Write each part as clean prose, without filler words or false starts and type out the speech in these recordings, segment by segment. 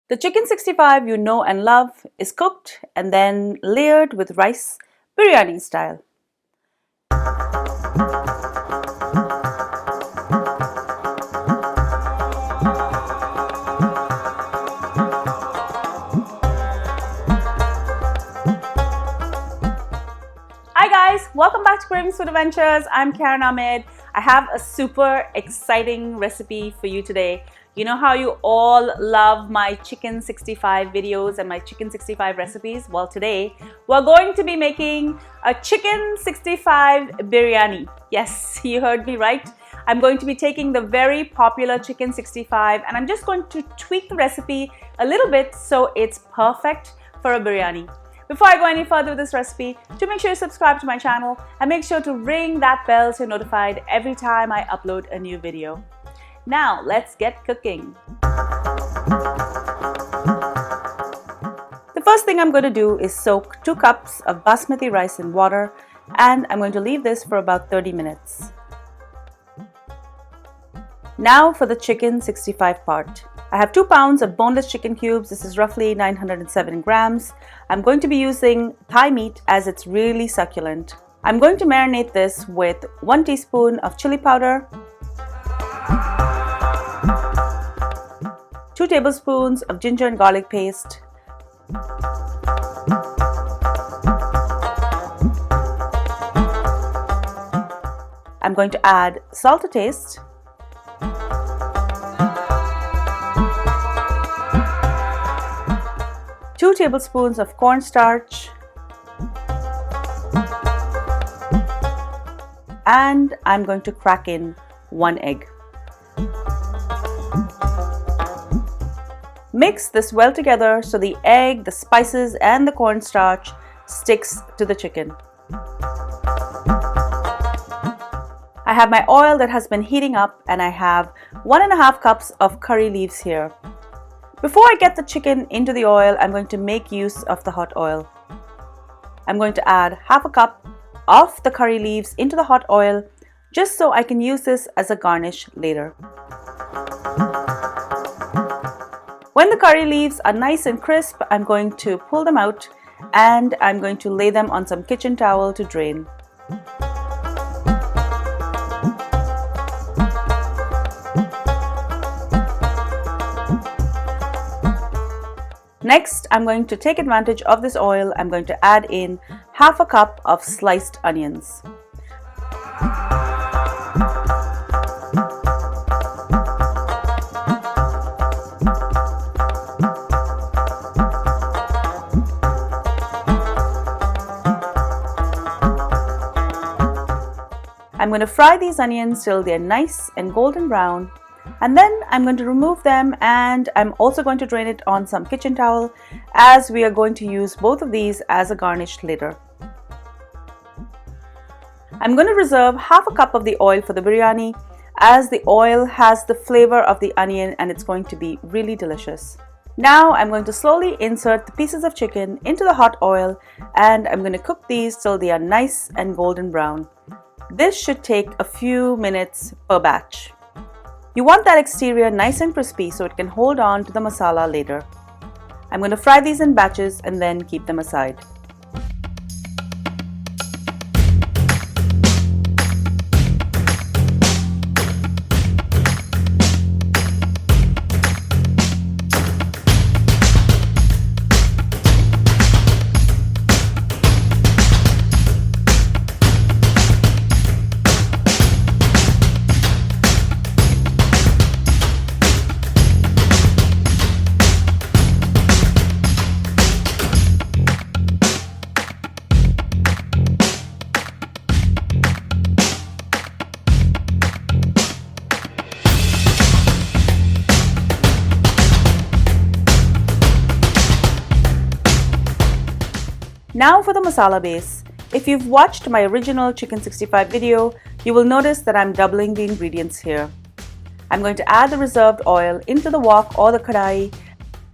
The chicken 65 you know and love is cooked and then layered with rice, biryani style. Hi guys, welcome back to Cravings Food Adventures. I'm Ahmed. I have a super exciting recipe for you today. You know how you all love my chicken 65 videos and my chicken 65 recipes? Well, today we're going to be making a chicken 65 biryani. Yes, you heard me right. I'm going to be taking the very popular chicken 65 and I'm just going to tweak the recipe a little bit so it's perfect for a biryani. Before I go any further with this recipe, do make sure you subscribe to my channel and make sure to ring that bell so you're notified every time I upload a new video. Now, let's get cooking. The first thing I'm going to do is soak 2 cups of basmati rice in water, and I'm going to leave this for about 30 minutes. Now for the chicken 65 part. I have 2 pounds of boneless chicken cubes. This is roughly 907 grams. I'm going to be using thigh meat as it's really succulent. I'm going to marinate this with 1 teaspoon of chili powder, 2 tablespoons of ginger and garlic paste, I'm going to add salt to taste, two tablespoons of cornstarch, and I'm going to crack in 1 egg. Mix this well together so the egg, the spices, and the cornstarch sticks to the chicken. I have my oil that has been heating up and I have 1.5 cups of curry leaves here. Before I get the chicken into the oil, I'm going to make use of the hot oil. I'm going to add 1/2 cup of the curry leaves into the hot oil just so I can use this as a garnish later. When the curry leaves are nice and crisp, I'm going to pull them out and I'm going to lay them on some kitchen towel to drain. Next, I'm going to take advantage of this oil. I'm going to add in 1/2 cup of sliced onions. I'm going to fry these onions till they're nice and golden brown. And then I'm going to remove them and I'm also going to drain it on some kitchen towel as we are going to use both of these as a garnish later. I'm going to reserve 1/2 cup of the oil for the biryani as the oil has the flavor of the onion and it's going to be really delicious. Now I'm going to slowly insert the pieces of chicken into the hot oil and I'm going to cook these till they are nice and golden brown. This should take a few minutes per batch. You want that exterior nice and crispy so it can hold on to the masala later. I'm going to fry these in batches and then keep them aside. Now for the masala base. If you've watched my original chicken 65 video, you will notice that I'm doubling the ingredients here. I'm going to add the reserved oil into the wok or the kadai,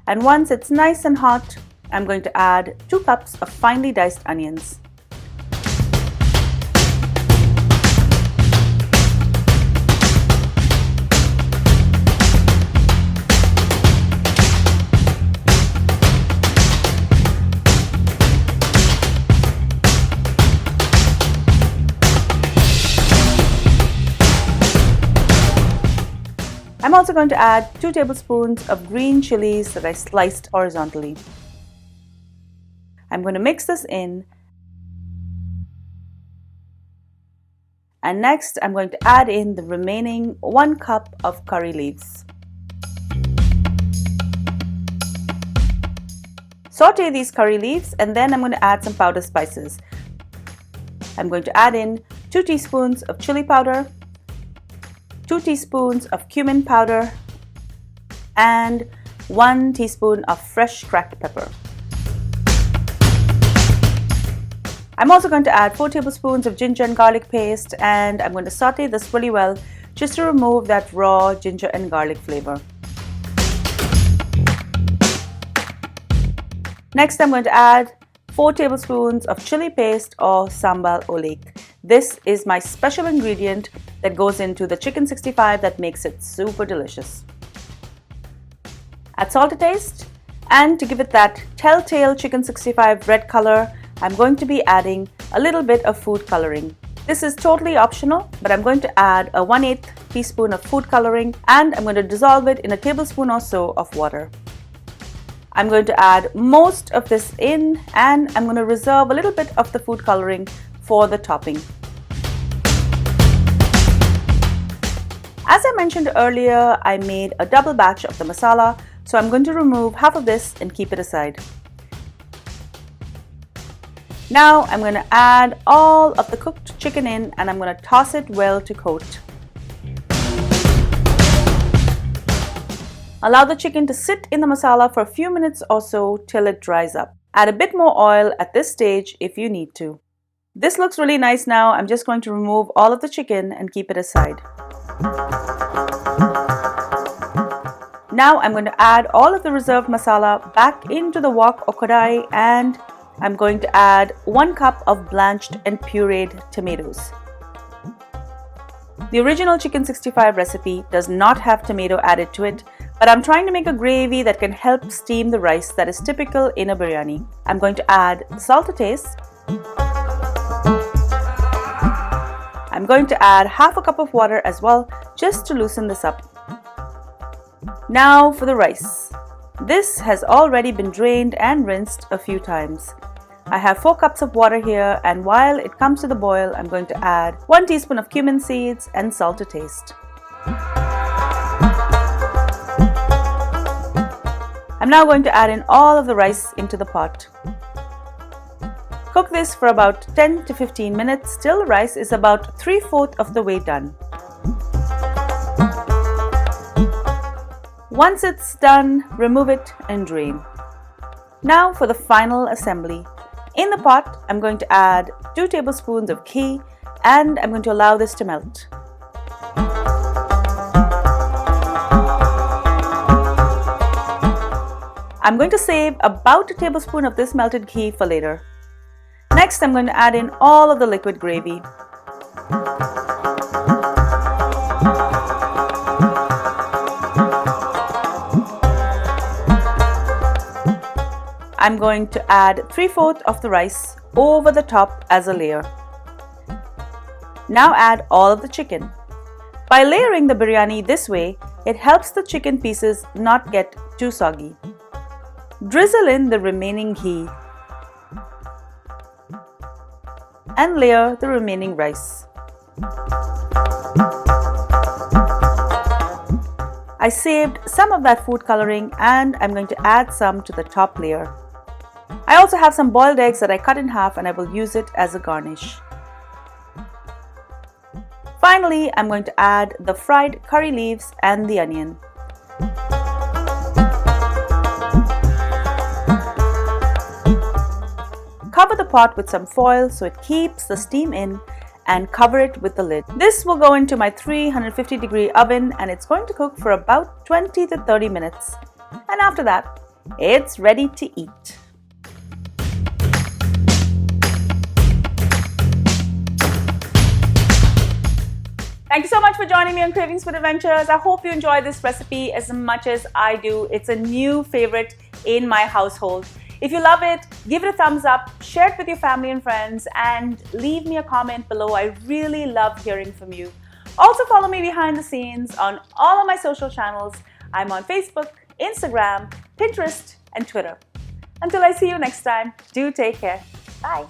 and once it's nice and hot, I'm going to add 2 cups of finely diced onions. going to add 2 tablespoons of green chilies that I sliced horizontally. I'm going to mix this in. And next, I'm going to add in the remaining 1 cup of curry leaves. Saute these curry leaves, and then I'm going to add some powder spices. I'm going to add in 2 teaspoons of chili powder, 2 teaspoons of cumin powder, and 1 teaspoon of fresh cracked pepper. I'm also going to add 4 tablespoons of ginger and garlic paste, and I'm going to saute this really well just to remove that raw ginger and garlic flavor. Next, I'm going to add 4 tablespoons of chili paste or Sambal Oelek. This is my special ingredient that goes into the chicken 65 that makes it super delicious. Add salt to taste, and to give it that telltale chicken 65 red color, I'm going to be adding a little bit of food coloring. This is totally optional, but I'm going to add a 1/8 teaspoon of food coloring, and I'm going to dissolve it in a tablespoon or so of water. I'm going to add most of this in, and I'm going to reserve a little bit of the food coloring for the topping. As I mentioned earlier, I made a double batch of the masala, so I'm going to remove half of this and keep it aside. Now I'm going to add all of the cooked chicken in, and I'm going to toss it well to coat. Allow the chicken to sit in the masala for a few minutes or so till it dries up. Add a bit more oil at this stage if you need to. This looks really nice now. I'm just going to remove all of the chicken and keep it aside. Now I'm going to add all of the reserved masala back into the wok or kadai, and I'm going to add 1 cup of blanched and pureed tomatoes. The original chicken 65 recipe does not have tomato added to it, but I'm trying to make a gravy that can help steam the rice that is typical in a biryani. I'm going to add salt to taste. I'm going to add half a cup of water as well, just to loosen this up. Now for the rice. This has already been drained and rinsed a few times. I have 4 cups of water here, and while it comes to the boil, I'm going to add 1 teaspoon of cumin seeds and salt to taste. I'm now going to add in all of the rice into the pot. Cook this for about 10 to 15 minutes till the rice is about 3/4 of the way done. Once it's done, remove it and drain. Now for the final assembly. In the pot, I'm going to add 2 tablespoons of ghee, and I'm going to allow this to melt. I'm going to save about a tablespoon of this melted ghee for later. Next, I'm going to add in all of the liquid gravy. I'm going to add 3/4 of the rice over the top as a layer. Now add all of the chicken. By layering the biryani this way, it helps the chicken pieces not get too soggy. Drizzle in the remaining ghee and layer the remaining rice. I saved some of that food coloring, and I'm going to add some to the top layer. I also have some boiled eggs that I cut in half, and I will use it as a garnish. Finally, I'm going to add the fried curry leaves and the onion. Cover the pot with some foil so it keeps the steam in, and cover it with the lid. This will go into my 350-degree oven, and it's going to cook for about 20 to 30 minutes. And after that, it's ready to eat. Thank you so much for joining me on Cravings Food Adventures. I hope you enjoy this recipe as much as I do. It's a new favorite in my household. If you love it, give it a thumbs up, share it with your family and friends, and leave me a comment below. I really love hearing from you. Also follow me behind the scenes on all of my social channels. I'm on Facebook, Instagram, Pinterest, and Twitter. Until I see you next time, do take care. Bye.